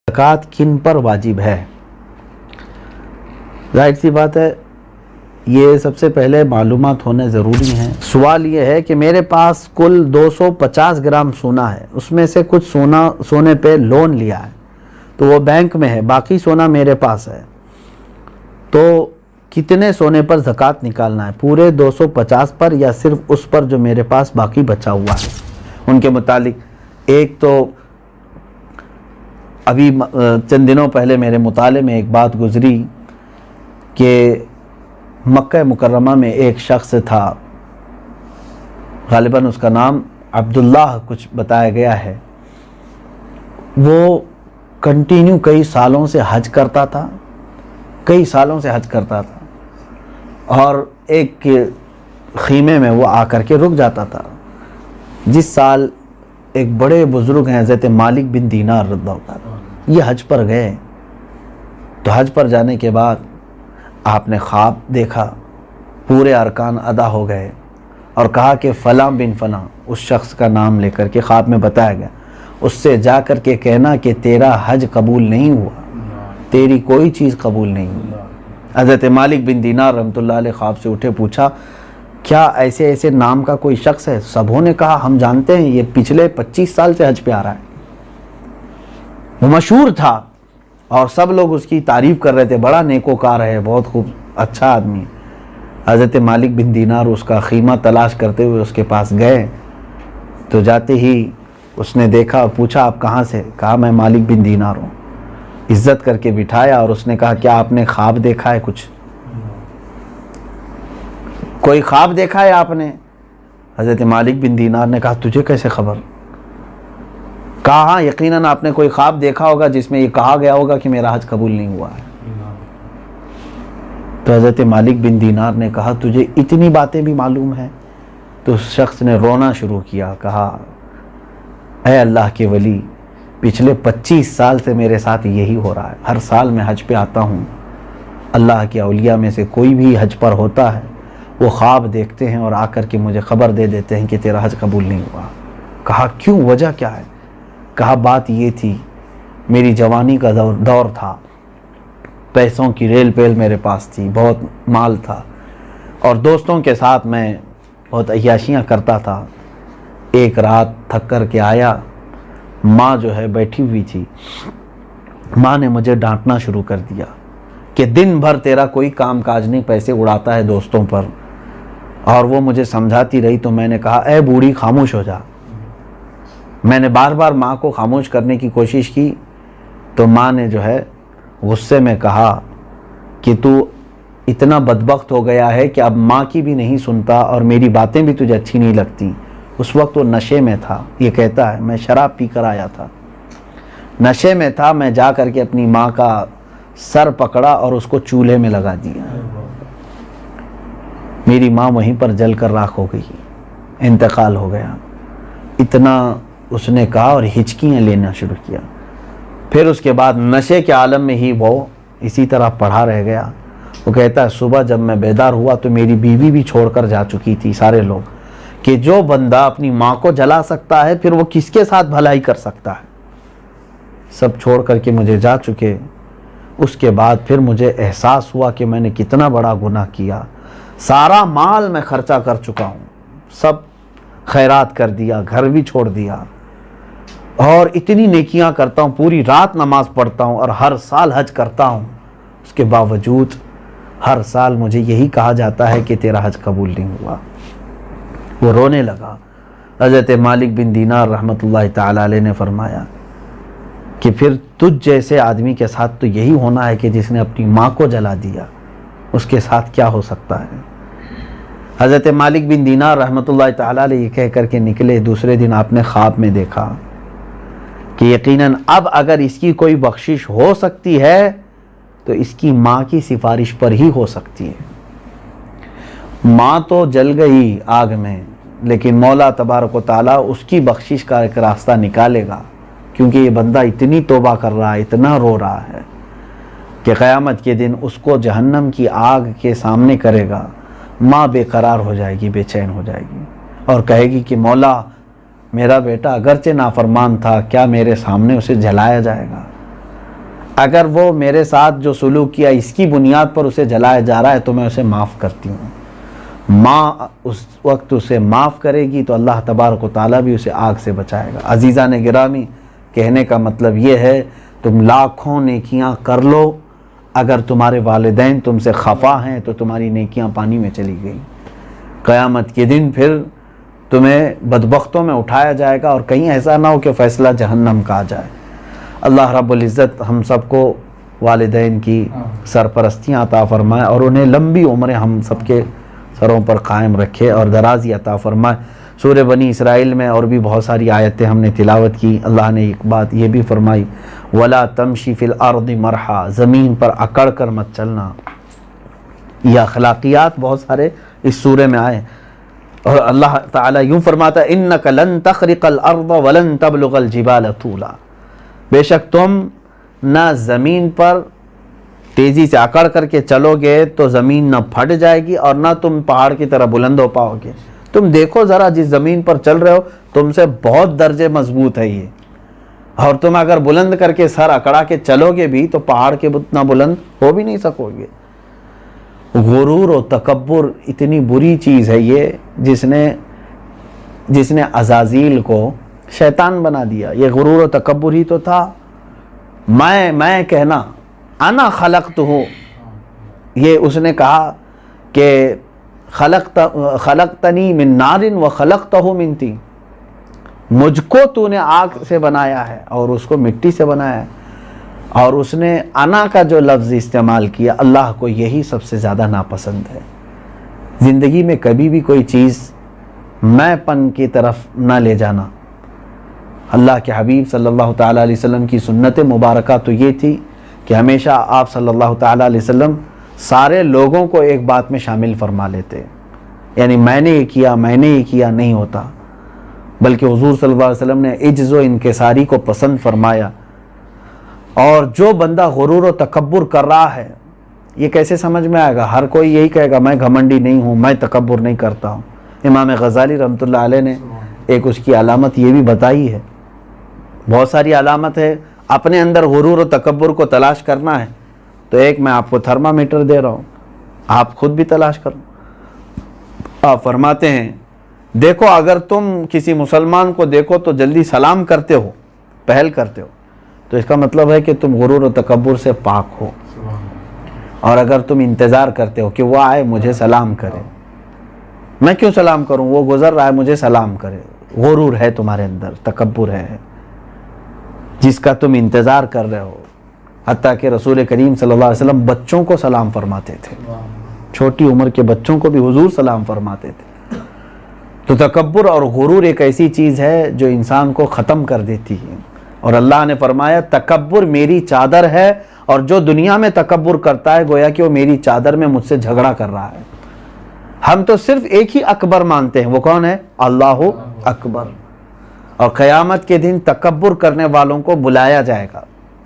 زکوٰۃ کن پر واجب ہے؟ ظاہر سی بات ہے، یہ سب سے پہلے معلومات ہونے ضروری ہیں۔ سوال یہ ہے کہ میرے پاس کل 250 گرام سونا ہے، اس میں سے کچھ سونے پہ لون لیا ہے تو وہ بینک میں ہے، باقی سونا میرے پاس ہے، تو کتنے سونے پر زکوٰۃ نکالنا ہے؟ پورے 250 پر یا صرف اس پر جو میرے پاس باقی بچا ہوا ہے؟ ان کے متعلق ایک تو ابھی چند دنوں پہلے میرے مطالعے میں ایک بات گزری کہ مکہ مکرمہ میں ایک شخص تھا، غالباً اس کا نام عبداللہ کچھ بتایا گیا ہے، وہ کنٹینیو کئی سالوں سے حج کرتا تھا، اور ایک خیمے میں وہ آ کر کے رک جاتا تھا۔ جس سال ایک بڑے بزرگ ہیں حضرت مالک بن دینار رضی اللہ عنہ، یہ حج پر گئے، تو حج پر جانے کے بعد آپ نے خواب دیکھا، پورے ارکان ادا ہو گئے، اور کہا کہ فلاں بن فلاں، اس شخص کا نام لے کر کے خواب میں بتایا گیا، اس سے جا کر کے کہنا کہ تیرا حج قبول نہیں ہوا، تیری کوئی چیز قبول نہیں ہوئی۔ حضرت مالک بن دینار رحمۃ اللہ علیہ خواب سے اٹھے، پوچھا کیا ایسے نام کا کوئی شخص ہے؟ سبوں نے کہا ہم جانتے ہیں، یہ پچھلے 25 سال سے حج پہ آ رہا ہے، وہ مشہور تھا اور سب لوگ اس کی تعریف کر رہے تھے، بڑا نیکوکار ہے، بہت خوب اچھا آدمی۔ حضرت مالک بن دینار اس کا خیمہ تلاش کرتے ہوئے اس کے پاس گئے، تو جاتے ہی اس نے دیکھا، پوچھا آپ کہاں سے؟ کہا میں مالک بن دینار ہوں۔ عزت کر کے بٹھایا اور اس نے کہا کیا آپ نے خواب دیکھا ہے؟ کچھ کوئی خواب دیکھا ہے آپ نے؟ حضرت مالک بن دینار نے کہا تجھے کیسے خبر؟ کہا ہاں یقیناً آپ نے کوئی خواب دیکھا ہوگا جس میں یہ کہا گیا ہوگا کہ میرا حج قبول نہیں ہوا ہے۔ تو حضرت مالک بن دینار نے کہا تجھے اتنی باتیں بھی معلوم ہیں؟ تو اس شخص نے رونا شروع کیا، کہا اے اللہ کے ولی، پچھلے 25 سال سے میرے ساتھ یہی ہو رہا ہے، ہر سال میں حج پہ آتا ہوں، اللہ کے اولیاء میں سے کوئی بھی حج پر ہوتا ہے، وہ خواب دیکھتے ہیں اور آ کر کے مجھے خبر دے دیتے ہیں کہ تیرا حج قبول نہیں ہوا۔ کہا کیوں، وجہ کیا ہے؟ کہا بات یہ تھی، میری جوانی کا دور تھا، پیسوں کی ریل پیل میرے پاس تھی، بہت مال تھا، اور دوستوں کے ساتھ میں بہت عیاشیاں کرتا تھا۔ ایک رات تھک کر کے آیا، ماں جو ہے بیٹھی ہوئی تھی، ماں نے مجھے ڈانٹنا شروع کر دیا کہ دن بھر تیرا کوئی کام کاج نہیں، پیسے اڑاتا ہے دوستوں پر، اور وہ مجھے سمجھاتی رہی۔ تو میں نے کہا اے بوڑھی خاموش ہو جا۔ میں نے بار بار ماں کو خاموش کرنے کی کوشش کی، تو ماں نے جو ہے غصے میں کہا کہ تو اتنا بدبخت ہو گیا ہے کہ اب ماں کی بھی نہیں سنتا اور میری باتیں بھی تجھے اچھی نہیں لگتی۔ اس وقت وہ نشے میں تھا، یہ کہتا ہے میں شراب پی کر آیا تھا، نشے میں تھا، میں جا کر کے اپنی ماں کا سر پکڑا اور اس کو چولہے میں لگا دیا، میری ماں وہیں پر جل کر راکھ ہو گئی، انتقال ہو گیا۔ اتنا اس نے کہا اور ہچکیاں لینا شروع کیا۔ پھر اس کے بعد نشے کے عالم میں ہی وہ اسی طرح پڑھا رہ گیا۔ وہ کہتا ہے صبح جب میں بیدار ہوا تو میری بیوی بھی چھوڑ کر جا چکی تھی، سارے لوگ، کہ جو بندہ اپنی ماں کو جلا سکتا ہے پھر وہ کس کے ساتھ بھلائی کر سکتا ہے، سب چھوڑ کر کے مجھے جا چکے۔ اس کے بعد پھر مجھے احساس ہوا کہ میں نے کتنا بڑا گناہ کیا، سارا مال میں خرچہ کر چکا ہوں، سب خیرات کر دیا، گھر بھی چھوڑ دیا، اور اتنی نیکیاں کرتا ہوں، پوری رات نماز پڑھتا ہوں اور ہر سال حج کرتا ہوں، اس کے باوجود ہر سال مجھے یہی کہا جاتا ہے کہ تیرا حج قبول نہیں ہوا۔ وہ رونے لگا۔ حضرت مالک بن دینار رحمۃ اللہ تعالی علیہ نے فرمایا کہ پھر تجھ جیسے آدمی کے ساتھ تو یہی ہونا ہے کہ جس نے اپنی ماں کو جلا دیا، اس کے ساتھ کیا ہو سکتا ہے؟ حضرت مالک بن دینار رحمۃ اللہ تعالی علیہ یہ کہہ کر کے نکلے۔ دوسرے دن آپ نے خواب میں دیکھا کہ یقیناً اب اگر اس کی کوئی بخشش ہو سکتی ہے تو اس کی ماں کی سفارش پر ہی ہو سکتی ہے۔ ماں تو جل گئی آگ میں، لیکن مولا تبارک و تعالیٰ اس کی بخشش کا ایک راستہ نکالے گا، کیونکہ یہ بندہ اتنی توبہ کر رہا ہے، اتنا رو رہا ہے کہ قیامت کے دن اس کو جہنم کی آگ کے سامنے کرے گا، ماں بے قرار ہو جائے گی، بے چین ہو جائے گی، اور کہے گی کہ مولا میرا بیٹا اگرچہ نافرمان تھا، کیا میرے سامنے اسے جلایا جائے گا؟ اگر وہ میرے ساتھ جو سلوک کیا اس کی بنیاد پر اسے جلایا جا رہا ہے تو میں اسے معاف کرتی ہوں. ماں اس وقت اسے معاف کرے گی تو اللہ تبارک و تعالیٰ بھی اسے آگ سے بچائے گا. عزیزان گرامی، کہنے کا مطلب یہ ہے تم لاکھوں نیکیاں کر لو، اگر تمہارے والدین تم سے خفا ہیں تو تمہاری نیکیاں پانی میں چلی گئی. قیامت کے دن پھر تمہیں بدبختوں میں اٹھایا جائے گا اور کہیں ایسا نہ ہو کہ فیصلہ جہنم کا آ جائے. اللہ رب العزت ہم سب کو والدین کی سرپرستیاں عطا فرمائے اور انہیں لمبی عمریں ہم سب کے سروں پر قائم رکھے اور درازی عطا فرمائے. سورہ بنی اسرائیل میں اور بھی بہت ساری آیتیں ہم نے تلاوت کی. اللہ نے ایک بات یہ بھی فرمائی، وَلَا تَمْشِ فِي الْأَرْضِ مَرْحًا، زمین پر اکڑ کر مت چلنا. یہ اخلاقیات بہت سارے اس سورہ میں آئے اور اللہ تعالیٰ یوں فرماتا ہے إِنَّكَ لَن تَخْرِقَ الْأَرْضَ وَلَن تَبْلُغَ الْجِبَالَ طُولًا. بے شک تم نہ زمین پر تیزی سے اکڑ کر کے چلو گے تو زمین نہ پھٹ جائے گی اور نہ تم پہاڑ کی طرح بلند ہو پاؤ گے. تم دیکھو ذرا جس زمین پر چل رہے ہو تم سے بہت درجے مضبوط ہے یہ، اور تم اگر بلند کر کے سر اکڑا کے چلو گے بھی تو پہاڑ کے اتنا بلند ہو بھی نہیں سکو گے. غرور و تکبر اتنی بری چیز ہے یہ، جس نے عزازیل کو شیطان بنا دیا. یہ غرور و تکبر ہی تو تھا. میں کہنا انا خلقتہ، یہ اس نے کہا کہ خلقتنی من نار و خلقتہ من طین، مجھ کو تو نے آگ سے بنایا ہے اور اس کو مٹی سے بنایا ہے. اور اس نے انا کا جو لفظ استعمال کیا، اللہ کو یہی سب سے زیادہ ناپسند ہے. زندگی میں کبھی بھی کوئی چیز میں پن کی طرف نہ لے جانا. اللہ کے حبیب صلی اللہ تعالیٰ علیہ وسلم کی سنت مبارکہ تو یہ تھی کہ ہمیشہ آپ صلی اللہ تعالیٰ علیہ وسلم سارے لوگوں کو ایک بات میں شامل فرما لیتے. یعنی میں نے یہ کیا نہیں ہوتا، بلکہ حضور صلی اللہ علیہ وسلم نے عجز و انکساری کو پسند فرمایا. اور جو بندہ غرور و تکبر کر رہا ہے یہ کیسے سمجھ میں آئے گا؟ ہر کوئی یہی کہے گا میں گھمنڈی نہیں ہوں، میں تکبر نہیں کرتا ہوں. امام غزالی رحمۃ اللہ علیہ نے ایک اس کی علامت یہ بھی بتائی ہے. بہت ساری علامت ہے. اپنے اندر غرور و تکبر کو تلاش کرنا ہے تو ایک میں آپ کو تھرمامیٹر دے رہا ہوں، آپ خود بھی تلاش کرو. آپ فرماتے ہیں دیکھو اگر تم کسی مسلمان کو دیکھو تو جلدی سلام کرتے ہو، پہل کرتے ہو، تو اس کا مطلب ہے کہ تم غرور و تکبر سے پاک ہو. اور اگر تم انتظار کرتے ہو کہ وہ آئے مجھے سلام کرے، میں کیوں سلام کروں، وہ گزر رہا ہے مجھے سلام کرے، غرور ہے تمہارے اندر، تکبر ہے جس کا تم انتظار کر رہے ہو. حتیٰ کہ رسول کریم صلی اللہ علیہ وسلم بچوں کو سلام فرماتے تھے، چھوٹی عمر کے بچوں کو بھی حضور سلام فرماتے تھے. تو تکبر اور غرور ایک ایسی چیز ہے جو انسان کو ختم کر دیتی ہے. اور اللہ نے فرمایا تکبر میری چادر ہے، اور جو دنیا میں تکبر کرتا ہے گویا کہ وہ میری چادر میں مجھ سے جھگڑا کر رہا ہے. ہم تو صرف ایک ہی اکبر مانتے ہیں، وہ کون ہے؟ اللہ اکبر. اور قیامت کے دن تکبر کرنے والوں کو بلایا جائے گا.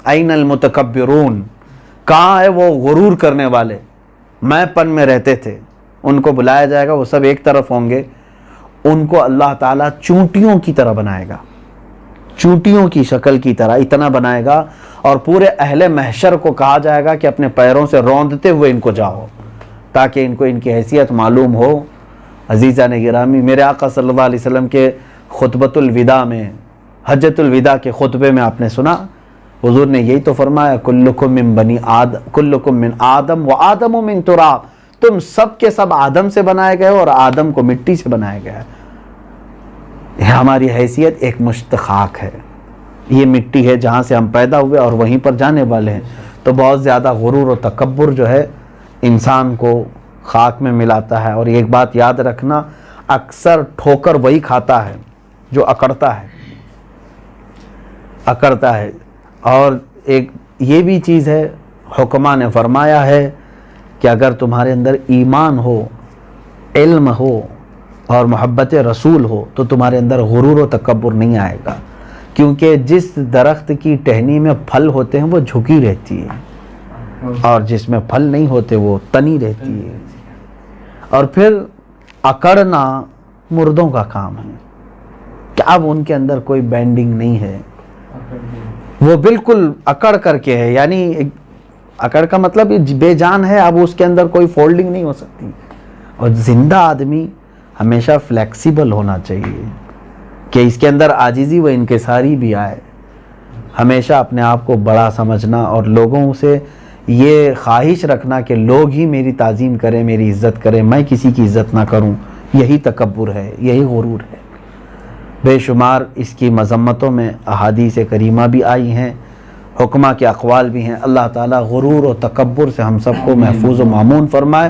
این المتکبرون، کہاں ہے وہ غرور کرنے والے، میں پن میں رہتے تھے. ان کو بلایا جائے گا، وہ سب ایک طرف ہوں گے. ان کو اللہ تعالیٰ چونٹیوں کی طرح بنائے گا، چونٹیوں کی شکل کی طرح اتنا بنائے گا. اور پورے اہل محشر کو کہا جائے گا کہ اپنے پیروں سے روندتے ہوئے ان کو جاؤ، تاکہ ان کو ان کی حیثیت معلوم ہو. عزیزان گرامی، میرے آقا صلی اللہ علیہ وسلم کے خطبۃ الوداع میں، حجۃ الوداع کے خطبے میں آپ نے سنا، حضور نے یہی تو فرمایا کلکم من بنی آدم، کلکم من آدم و آدم من تراب، تم سب کے سب آدم سے بنائے گئے اور آدم کو مٹی سے بنایا گیا ہے. ہماری حیثیت ایک مشت خاک ہے، یہ مٹی ہے جہاں سے ہم پیدا ہوئے اور وہیں پر جانے والے ہیں. تو بہت زیادہ غرور و تکبر جو ہے انسان کو خاک میں ملاتا ہے. اور ایک بات یاد رکھنا، اکثر ٹھوکر وہی کھاتا ہے جو اکڑتا ہے. اور ایک یہ بھی چیز ہے، حکماء نے فرمایا ہے کہ اگر تمہارے اندر ایمان ہو، علم ہو اور محبت رسول ہو تو تمہارے اندر غرور و تکبر نہیں آئے گا. کیونکہ جس درخت کی ٹہنی میں پھل ہوتے ہیں وہ جھکی رہتی ہے، اور جس میں پھل نہیں ہوتے وہ تنی رہتی ہے. اور پھر اکڑنا مردوں کا کام ہے کہ اب ان کے اندر کوئی بینڈنگ نہیں ہے، وہ بالکل اکڑ کر کے ہے، یعنی اکڑ کا مطلب یہ بے جان ہے، اب اس کے اندر کوئی فولڈنگ نہیں ہو سکتی. اور زندہ آدمی ہمیشہ فلیکسیبل ہونا چاہیے کہ اس کے اندر عاجزی و انکساری بھی آئے. ہمیشہ اپنے آپ کو بڑا سمجھنا اور لوگوں سے یہ خواہش رکھنا کہ لوگ ہی میری تعظیم کریں، میری عزت کریں، میں کسی کی عزت نہ کروں، یہی تکبر ہے، یہی غرور ہے. بے شمار اس کی مذمتوں میں احادیث کریمہ بھی آئی ہیں، حکمہ کے اقوال بھی ہیں. اللہ تعالیٰ غرور و تکبر سے ہم سب کو محفوظ و مامون فرمائے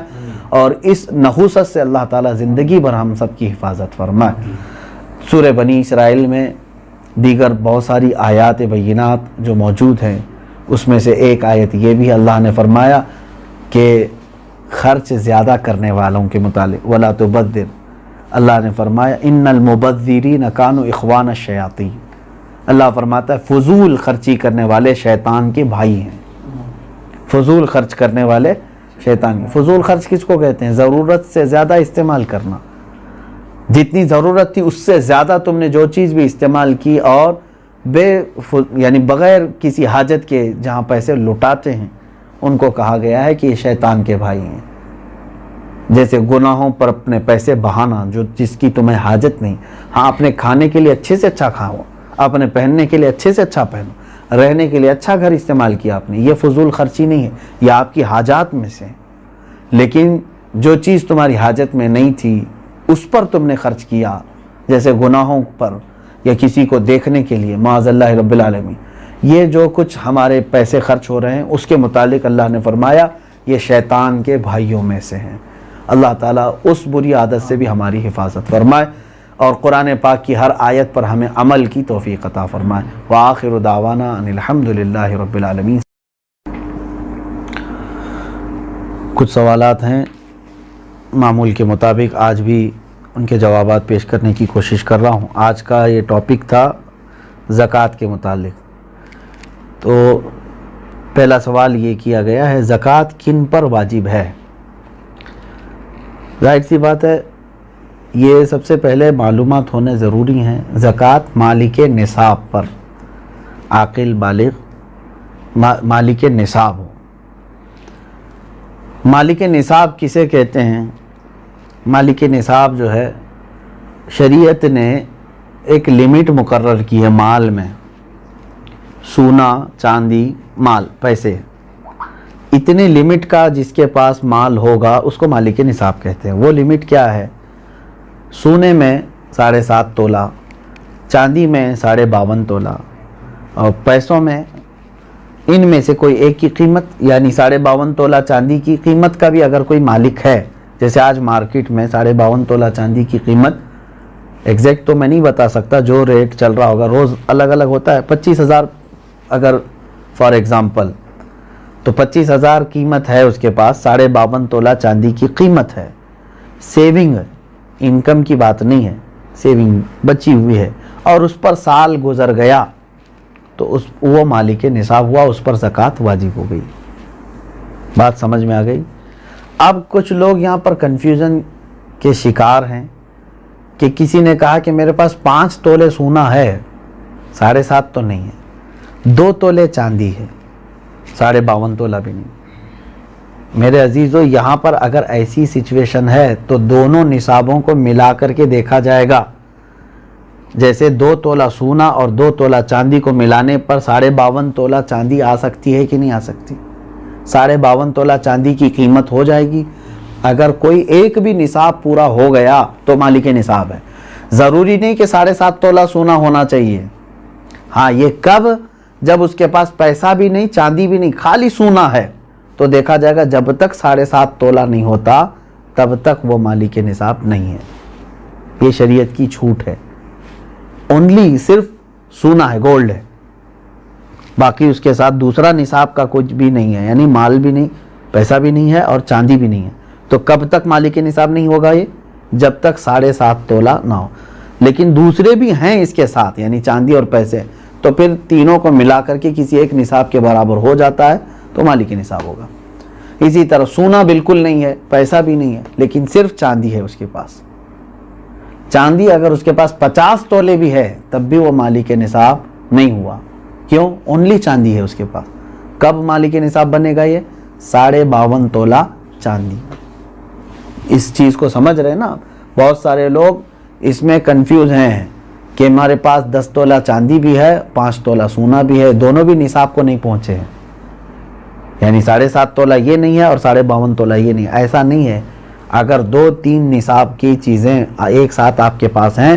اور اس نحوست سے اللہ تعالیٰ زندگی بھر ہم سب کی حفاظت فرمائے. سورہ بنی اسرائیل میں دیگر بہت ساری آیات بینات جو موجود ہیں، اس میں سے ایک آیت یہ بھی اللہ نے فرمایا کہ خرچ زیادہ کرنے والوں کے متعلق وَلَا تُبَذِّرْ، اللہ نے فرمایا اِنَّ الْمُبَذِّرِينَ كَانُوا إِخْوَانَ الشَّيَاطِينَ. اللہ فرماتا ہے فضول خرچی کرنے والے شیطان کے بھائی ہیں. فضول خرچ کرنے والے شیطان. فضول خرچ کس کو کہتے ہیں؟ ضرورت سے زیادہ استعمال کرنا. جتنی ضرورت تھی اس سے زیادہ تم نے جو چیز بھی استعمال کی اور یعنی بغیر کسی حاجت کے جہاں پیسے لٹاتے ہیں، ان کو کہا گیا ہے کہ یہ شیطان کے بھائی ہیں. جیسے گناہوں پر اپنے پیسے بہانا جس کی تمہیں حاجت نہیں. ہاں، اپنے کھانے کے لیے اچھے سے اچھا کھاؤ، اپنے پہننے کے لیے اچھے سے اچھا پہنو، رہنے کے لیے اچھا گھر استعمال کیا آپ نے، یہ فضول خرچی نہیں ہے، یہ آپ کی حاجات میں سے. لیکن جو چیز تمہاری حاجت میں نہیں تھی اس پر تم نے خرچ کیا، جیسے گناہوں پر یا کسی کو دیکھنے کے لیے، معاذ اللہ رب العالمین، یہ جو کچھ ہمارے پیسے خرچ ہو رہے ہیں اس کے متعلق اللہ نے فرمایا یہ شیطان کے بھائیوں میں سے ہیں. اللہ تعالیٰ اس بری عادت سے بھی ہماری حفاظت فرمائے اور قرآن پاک کی ہر آیت پر ہمیں عمل کی توفیق عطا فرمائے. وآخر دعوانا ان الحمد للہ رب العالمین. کچھ سوالات ہیں، معمول کے مطابق آج بھی ان کے جوابات پیش کرنے کی کوشش کر رہا ہوں. آج کا یہ ٹاپک تھا زکوٰۃ کے متعلق. تو پہلا سوال یہ کیا گیا ہے زکوٰۃ کن پر واجب ہے؟ ظاہر سی بات ہے یہ سب سے پہلے معلومات ہونے ضروری ہیں. زکوٰۃ مالک نصاب پر، عاقل بالغ مالک نصاب ہو. مالک نصاب کسے کہتے ہیں؟ مالک نصاب جو ہے شریعت نے ایک لمٹ مقرر کی ہے مال میں. سونا، چاندی، مال، پیسے، اتنے لمٹ کا جس کے پاس مال ہوگا اس کو مالک نصاب کہتے ہیں. وہ لمٹ کیا ہے؟ سونے میں 7.5 تولہ، چاندی میں 52.5 تولہ، اور پیسوں میں ان میں سے کوئی ایک کی قیمت، یعنی 52.5 تولہ چاندی کی قیمت کا بھی اگر کوئی مالک ہے، جیسے آج مارکیٹ میں 52.5 تولہ چاندی کی قیمت ایگزیکٹ تو میں نہیں بتا سکتا، جو ریٹ چل رہا ہوگا روز الگ الگ ہوتا ہے. 25,000 اگر فار ایگزامپل، تو 25,000 قیمت ہے اس کے پاس، 52.5 تولہ چاندی کی قیمت ہے. سیونگ، انکم کی بات نہیں ہے، سیونگ بچی ہوئی ہے، اور اس پر سال گزر گیا تو وہ مالک نصاب ہوا، اس پر زکوٰۃ واجب ہو گئی. بات سمجھ میں آ گئی؟ اب کچھ لوگ یہاں پر کنفیوژن کے شکار ہیں کہ کسی نے کہا کہ میرے پاس 5 تولے سونا ہے، 7.5 تو نہیں ہے، 2 تولے چاندی ہے، 52.5 تولہ بھی نہیں. میرے عزیزو، یہاں پر اگر ایسی سچویشن ہے تو دونوں نصابوں کو ملا کر کے دیکھا جائے گا. جیسے 2 تولہ سونا اور 2 تولہ چاندی کو ملانے پر 52.5 تولہ چاندی آ سکتی ہے کہ نہیں آ سکتی؟ 52.5 تولہ چاندی کی قیمت ہو جائے گی. اگر کوئی ایک بھی نصاب پورا ہو گیا تو مالک نصاب ہے. ضروری نہیں کہ 7.5 تولہ سونا ہونا چاہیے. ہاں، یہ کب؟ جب اس کے پاس پیسہ بھی نہیں، چاندی بھی نہیں، خالی سونا ہے، تو دیکھا جائے گا جب تک 7.5 تولہ نہیں ہوتا تب تک وہ مالک نصاب نہیں ہے. یہ شریعت کی چھوٹ ہے. اونلی صرف سونا ہے، گولڈ ہے، باقی اس کے ساتھ دوسرا نصاب کا کچھ بھی نہیں ہے، یعنی مال بھی نہیں، پیسہ بھی نہیں ہے اور چاندی بھی نہیں ہے. تو کب تک مالک نصاب نہیں ہوگا یہ؟ جب تک 7.5 تولہ نہ ہو. لیکن دوسرے بھی ہیں اس کے ساتھ، یعنی چاندی اور پیسے، تو پھر تینوں کو ملا کر کے کسی ایک نصاب کے برابر ہو جاتا ہے تو مالک نصاب ہوگا. اسی طرح سونا بالکل نہیں ہے، پیسہ بھی نہیں ہے، لیکن صرف چاندی ہے اس کے پاس. چاندی اگر اس کے پاس 50 تولے بھی ہے تب بھی وہ مالک نصاب نہیں ہوا، کیوں؟ اونلی چاندی ہے اس کے پاس. کب مالک نصاب بنے گا؟ یہ 52.5 تولہ چاندی. اس چیز کو سمجھ رہے ہیں نا؟ بہت سارے لوگ اس میں کنفیوز ہیں کہ ہمارے پاس 10 تولہ چاندی بھی ہے، 5 تولہ سونا بھی ہے، دونوں بھی نصاب کو نہیں پہنچے ہیں. یعنی 7.5 تولہ یہ نہیں ہے اور 52.5 تولہ یہ نہیں ہے. ایسا نہیں ہے. اگر 2-3 نصاب کی چیزیں ایک ساتھ آپ کے پاس ہیں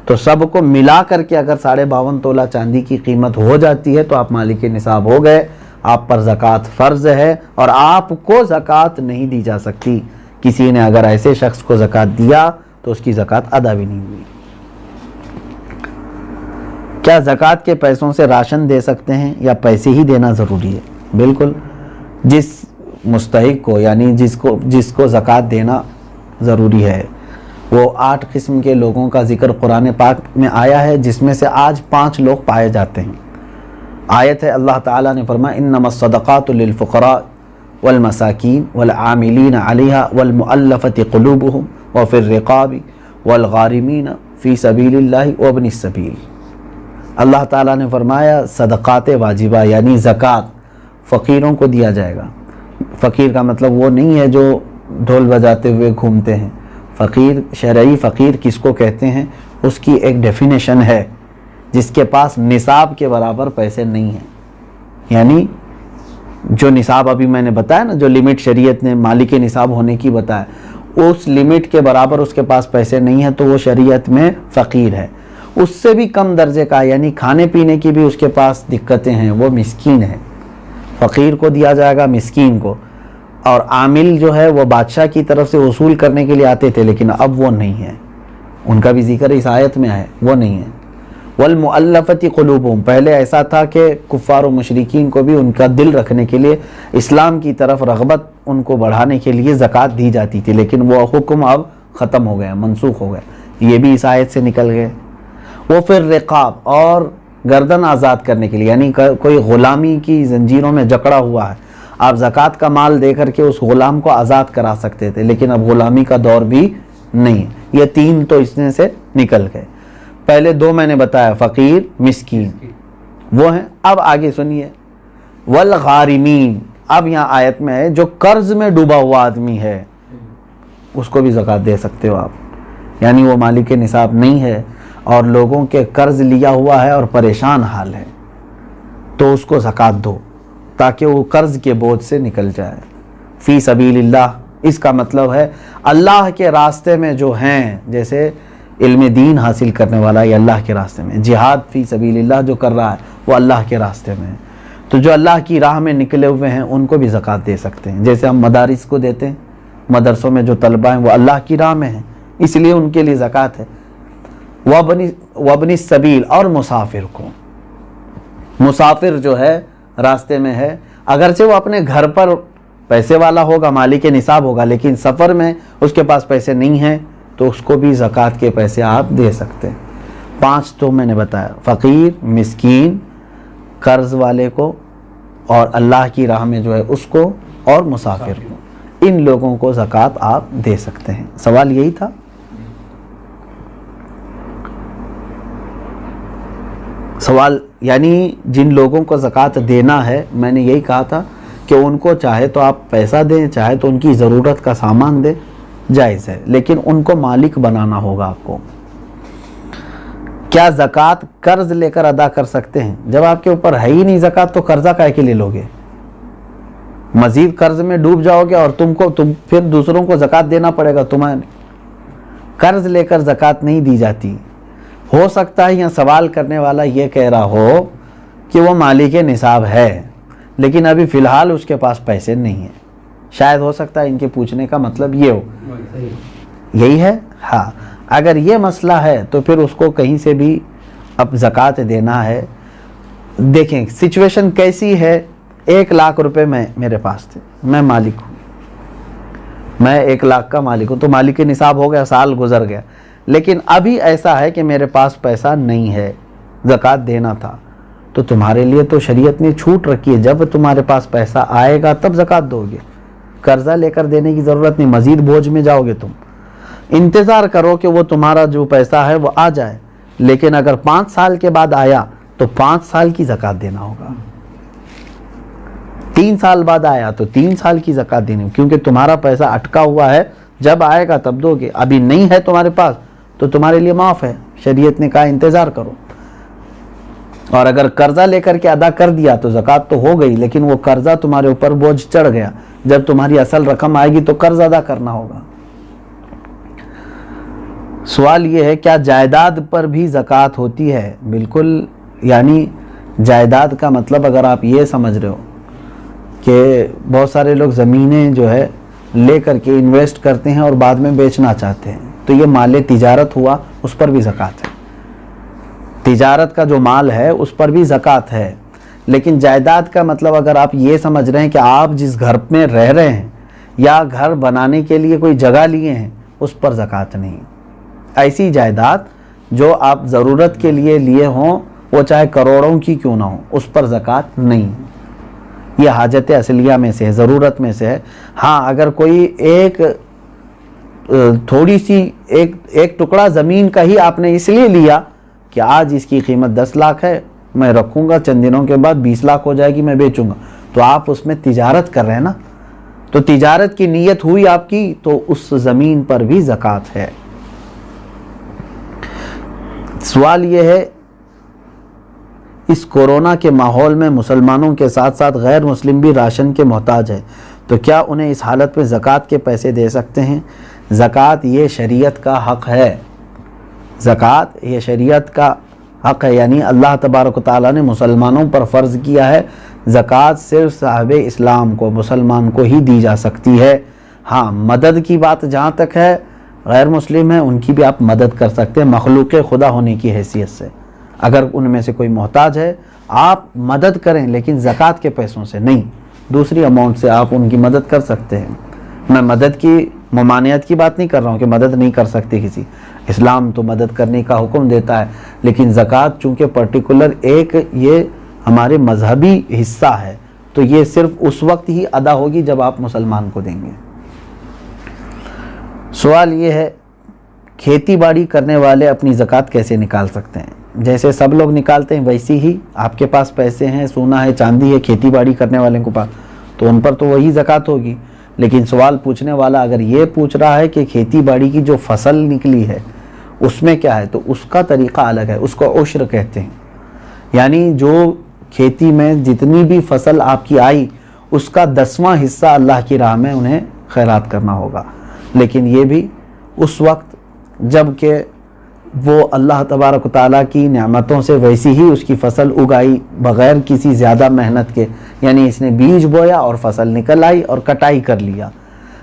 تو سب کو ملا کر کے اگر 52.5 تولہ چاندی کی قیمت ہو جاتی ہے تو آپ مالک نصاب ہو گئے. آپ پر زکوٰۃ فرض ہے اور آپ کو زکوٰۃ نہیں دی جا سکتی. کسی نے اگر ایسے شخص کو زکوٰۃ دیا تو اس کی زکوٰۃ ادا بھی نہیں ہوئی. کیا زکوٰۃ کے پیسوں سے راشن دے سکتے ہیں یا پیسے ہی دینا ضروری ہے؟ بالکل. جس مستحق کو یعنی جس کو زکوٰۃ دینا ضروری ہے، وہ 8 قسم کے لوگوں کا ذکر قرآن پاک میں آیا ہے، جس میں سے آج 5 لوگ پائے جاتے ہیں. آیت ہے، اللہ تعالیٰ نے فرمایا انما الصدقات للفقراء والمساکین والعاملین علیہا والمؤلفۃ قلوبہم وفی الرقاب والغارمین فی سبیل اللہ وابن السبیل. اللہ تعالیٰ نے فرمایا صدقات واجبہ یعنی زکوٰۃ فقیروں کو دیا جائے گا. فقیر کا مطلب وہ نہیں ہے جو ڈھول بجاتے ہوئے گھومتے ہیں. فقیر، شرعی فقیر کس کو کہتے ہیں؟ اس کی ایک ڈیفینیشن ہے، جس کے پاس نصاب کے برابر پیسے نہیں ہیں. یعنی جو نصاب ابھی میں نے بتایا نا، جو لمٹ شریعت نے مالک نصاب ہونے کی بتایا، اس لمٹ کے برابر اس کے پاس پیسے نہیں ہیں تو وہ شریعت میں فقیر ہے. اس سے بھی کم درجے کا یعنی کھانے پینے کی بھی اس کے پاس دقتیں ہیں، وہ مسکین ہے. فقیر کو دیا جائے گا، مسکین کو. اور عامل جو ہے وہ بادشاہ کی طرف سے وصول کرنے کے لیے آتے تھے، لیکن اب وہ نہیں ہے. ان کا بھی ذکر اس آیت میں ہے، وہ نہیں ہے. والمؤلفۃ قلوبہم، پہلے ایسا تھا کہ کفار و مشرکین کو بھی ان کا دل رکھنے کے لیے، اسلام کی طرف رغبت ان کو بڑھانے کے لیے زکوٰۃ دی جاتی تھی، لیکن وہ حکم اب ختم ہو گیا، منسوخ ہو گیا. یہ بھی اس آیت سے نکل گئے. وہ پھر رقاب، اور گردن آزاد کرنے کے لیے، یعنی کوئی غلامی کی زنجیروں میں جکڑا ہوا ہے، آپ زکوٰۃ کا مال دے کر کے اس غلام کو آزاد کرا سکتے تھے، لیکن اب غلامی کا دور بھی نہیں. یہ 3 تو اس میں سے نکل گئے. پہلے 2 میں نے بتایا، فقیر، مسکین، وہ ہیں. اب آگے سنیے، والغارمین. اب یہاں آیت میں ہے جو قرض میں ڈوبا ہوا آدمی ہے اس کو بھی زکوٰۃ دے سکتے ہو آپ. یعنی وہ مالک نصاب نہیں ہے اور لوگوں کے قرض لیا ہوا ہے اور پریشان حال ہے، تو اس کو زکوٰۃ دو تاکہ وہ قرض کے بوجھ سے نکل جائے. فی سبیل اللہ، اس کا مطلب ہے اللہ کے راستے میں جو ہیں، جیسے علم دین حاصل کرنے والا یہ اللہ کے راستے میں، جہاد فی سبیل اللہ جو کر رہا ہے وہ اللہ کے راستے میں ہے. تو جو اللہ کی راہ میں نکلے ہوئے ہیں ان کو بھی زکوٰۃ دے سکتے ہیں. جیسے ہم مدارس کو دیتے ہیں، مدرسوں میں جو طلبہ ہیں وہ اللہ کی راہ میں ہیں، اس لیے ان کے لیے زکوٰۃ ہے. وابن السبیل، اور مسافر کو. مسافر جو ہے راستے میں ہے، اگرچہ وہ اپنے گھر پر پیسے والا ہوگا، مالک نصاب ہوگا، لیکن سفر میں اس کے پاس پیسے نہیں ہیں تو اس کو بھی زکوٰۃ کے پیسے آپ دے سکتے ہیں. 5 تو میں نے بتایا، فقیر، مسکین، قرض والے کو، اور اللہ کی راہ میں جو ہے اس کو، اور مسافر کو. ان لوگوں کو زکوٰۃ آپ دے سکتے ہیں. سوال یہی تھا. سوال یعنی جن لوگوں کو زکوٰۃ دینا ہے، میں نے یہی کہا تھا کہ ان کو چاہے تو آپ پیسہ دیں، چاہے تو ان کی ضرورت کا سامان دیں، جائز ہے، لیکن ان کو مالک بنانا ہوگا آپ کو. کیا زکوٰۃ قرض لے کر ادا کر سکتے ہیں؟ جب آپ کے اوپر ہے ہی نہیں زکوٰۃ تو قرضہ کائے کے لے لوگے؟ مزید قرض میں ڈوب جاؤ گے اور تم پھر دوسروں کو زکوٰۃ دینا پڑے گا تمہیں. قرض لے کر زکوٰۃ نہیں دی جاتی. ہو سکتا ہے یہاں سوال کرنے والا یہ کہہ رہا ہو کہ وہ مالک نصاب ہے لیکن ابھی فی الحال اس کے پاس پیسے نہیں ہیں. شاید ہو سکتا ہے ان کے پوچھنے کا مطلب یہ ہو. یہی ہے. ہاں، اگر یہ مسئلہ ہے تو پھر اس کو کہیں سے بھی اب زکوٰۃ دینا ہے. دیکھیں سچویشن کیسی ہے. 1 لاکھ روپے میرے پاس تھے، میں مالک ہوں، میں 1 لاکھ کا مالک ہوں، تو مالک نصاب ہو گیا، سال گزر گیا. لیکن ابھی ایسا ہے کہ میرے پاس پیسہ نہیں ہے، زکوٰۃ دینا تھا، تو تمہارے لیے تو شریعت نے چھوٹ رکھی ہے، جب تمہارے پاس پیسہ آئے گا تب زکوٰۃ دو گے. قرضہ لے کر دینے کی ضرورت نہیں، مزید بوجھ میں جاؤ گے. تم انتظار کرو کہ وہ تمہارا جو پیسہ ہے وہ آ جائے، لیکن اگر 5 سال کے بعد آیا تو 5 سال کی زکوٰۃ دینا ہوگا. 3 سال بعد آیا تو 3 سال کی زکوٰۃ دینی ہوگی، کیونکہ تمہارا پیسہ اٹکا ہوا ہے، جب آئے گا تب دو گے. ابھی نہیں ہے تمہارے پاس تو تمہارے لیے معاف ہے، شریعت نے کہا انتظار کرو. اور اگر قرضہ لے کر کے ادا کر دیا تو زکوٰۃ تو ہو گئی، لیکن وہ قرضہ تمہارے اوپر بوجھ چڑھ گیا. جب تمہاری اصل رقم آئے گی تو قرض ادا کرنا ہوگا. سوال یہ ہے کیا جائیداد پر بھی زکوٰۃ ہوتی ہے؟ بالکل. یعنی جائیداد کا مطلب اگر آپ یہ سمجھ رہے ہو کہ بہت سارے لوگ زمینیں جو ہے لے کر کے انویسٹ کرتے ہیں اور بعد میں بیچنا چاہتے ہیں، تو یہ مال تجارت ہوا، اس پر بھی زکوٰۃ ہے. تجارت کا جو مال ہے اس پر بھی زکوٰۃ ہے. لیکن جائیداد کا مطلب اگر آپ یہ سمجھ رہے ہیں کہ آپ جس گھر میں رہ رہے ہیں یا گھر بنانے کے لیے کوئی جگہ لیے ہیں، اس پر زکوٰۃ نہیں. ایسی جائیداد جو آپ ضرورت کے لیے لیے ہوں، وہ چاہے کروڑوں کی کیوں نہ ہو، اس پر زکوٰۃ نہیں. یہ حاجت اصلیہ میں سے ہے، ضرورت میں سے ہے. ہاں اگر کوئی ایک تھوڑی سی ایک ٹکڑا زمین کا ہی آپ نے اس لیے لیا کہ آج اس کی قیمت 10 لاکھ ہے، میں رکھوں گا، چند دنوں کے بعد 20 لاکھ ہو جائے گی، میں بیچوں گا، تو آپ اس میں تجارت کر رہے ہیں نا. تو تجارت کی نیت ہوئی آپ کی، تو اس زمین پر بھی زکوٰۃ ہے. سوال یہ ہے اس کورونا کے ماحول میں مسلمانوں کے ساتھ ساتھ غیر مسلم بھی راشن کے محتاج ہے، تو کیا انہیں اس حالت میں زکوٰۃ کے پیسے دے سکتے ہیں؟ زکوٰۃ یہ شریعت کا حق ہے. زکوٰۃ یہ شریعت کا حق ہے، یعنی اللہ تبارک و تعالیٰ نے مسلمانوں پر فرض کیا ہے. زکوٰۃ صرف صاحب اسلام کو، مسلمان کو ہی دی جا سکتی ہے. ہاں مدد کی بات جہاں تک ہے، غیر مسلم ہیں ان کی بھی آپ مدد کر سکتے ہیں مخلوق خدا ہونے کی حیثیت سے. اگر ان میں سے کوئی محتاج ہے آپ مدد کریں، لیکن زکوٰۃ کے پیسوں سے نہیں، دوسری اماؤنٹ سے آپ ان کی مدد کر سکتے ہیں. میں مدد کی ممانعت کی بات نہیں کر رہا ہوں کہ مدد نہیں کر سکتے کسی، اسلام تو مدد کرنے کا حکم دیتا ہے، لیکن زکوٰۃ چونکہ پرٹیکولر ایک یہ ہمارے مذہبی حصہ ہے، تو یہ صرف اس وقت ہی ادا ہوگی جب آپ مسلمان کو دیں گے. سوال یہ ہے کھیتی باڑی کرنے والے اپنی زکوٰۃ کیسے نکال سکتے ہیں؟ جیسے سب لوگ نکالتے ہیں ویسی ہی آپ کے پاس پیسے ہیں، سونا ہے، چاندی ہے، کھیتی باڑی کرنے والے کو پاس، تو ان پر تو وہی زکوٰۃ ہوگی. لیکن سوال پوچھنے والا اگر یہ پوچھ رہا ہے کہ کھیتی باڑی کی جو فصل نکلی ہے اس میں کیا ہے، تو اس کا طریقہ الگ ہے، اس کو عشر کہتے ہیں. یعنی جو کھیتی میں جتنی بھی فصل آپ کی آئی اس کا 10واں حصہ اللہ کی راہ میں انہیں خیرات کرنا ہوگا. لیکن یہ بھی اس وقت جب کہ وہ اللہ تبارک و تعالیٰ کی نعمتوں سے ویسی ہی اس کی فصل اگائی بغیر کسی زیادہ محنت کے، یعنی اس نے بیج بویا اور فصل نکل آئی اور کٹائی کر لیا.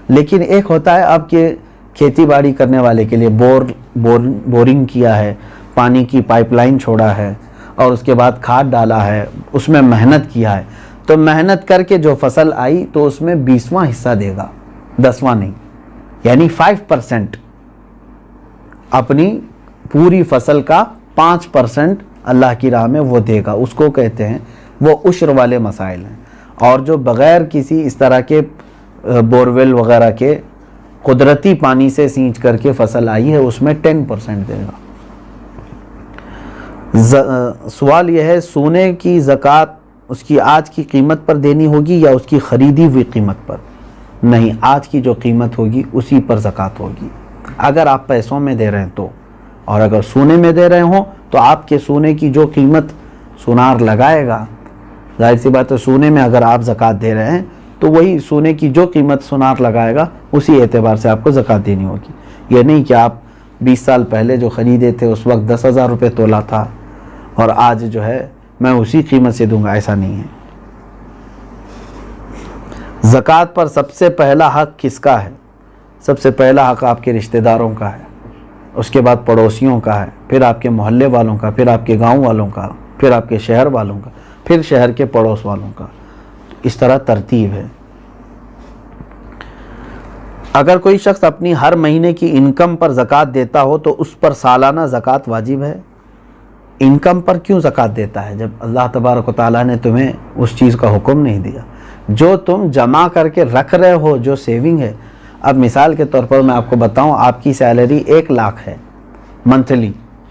لیکن ایک ہوتا ہے آپ کے کھیتی باڑی کرنے والے کے لیے بورنگ کیا ہے، پانی کی پائپ لائن چھوڑا ہے اور اس کے بعد کھاد ڈالا ہے، اس میں محنت کیا ہے، تو محنت کر کے جو فصل آئی تو اس میں 20واں حصہ دے گا، 10واں نہیں. یعنی 5% اپنی پوری فصل کا 5% اللہ کی راہ میں وہ دے گا. اس کو کہتے ہیں، وہ عشر والے مسائل ہیں. اور جو بغیر کسی اس طرح کے بورویل وغیرہ کے قدرتی پانی سے سینچ کر کے فصل آئی ہے اس میں 10% دے گا. سوال یہ ہے سونے کی زکوٰۃ اس کی آج کی قیمت پر دینی ہوگی یا اس کی خریدی ہوئی قیمت پر؟ نہیں، آج کی جو قیمت ہوگی اسی پر زکوٰۃ ہوگی. اگر آپ پیسوں میں دے رہے ہیں تو، اور اگر سونے میں دے رہے ہوں تو آپ کے سونے کی جو قیمت سونار لگائے گا، ظاہر سی بات ہے سونے میں اگر آپ زکوٰۃ دے رہے ہیں تو وہی سونے کی جو قیمت سونار لگائے گا اسی اعتبار سے آپ کو زکوٰۃ دینی ہوگی. یہ نہیں کہ آپ 20 سال پہلے جو خریدے تھے اس وقت 10,000 روپے تولہ تھا اور آج جو ہے میں اسی قیمت سے دوں گا، ایسا نہیں ہے. زکوٰۃ پر سب سے پہلا حق کس کا ہے؟ سب سے پہلا حق آپ کے رشتہ داروں کا ہے، اس کے بعد پڑوسیوں کا ہے، پھر آپ کے محلے والوں کا، پھر آپ کے گاؤں والوں کا، پھر آپ کے شہر والوں کا، پھر شہر کے پڑوس والوں کا. اس طرح ترتیب ہے. اگر کوئی شخص اپنی ہر مہینے کی انکم پر زکوٰۃ دیتا ہو تو اس پر سالانہ زکوٰۃ واجب ہے؟ انکم پر کیوں زکوٰۃ دیتا ہے جب اللہ تبارک و تعالیٰ نے تمہیں اس چیز کا حکم نہیں دیا؟ جو تم جمع کر کے رکھ رہے ہو، جو سیونگ ہے. اب مثال کے طور پر میں آپ کو بتاؤں، آپ کی سیلری 1 لاکھ ہے منتھلی،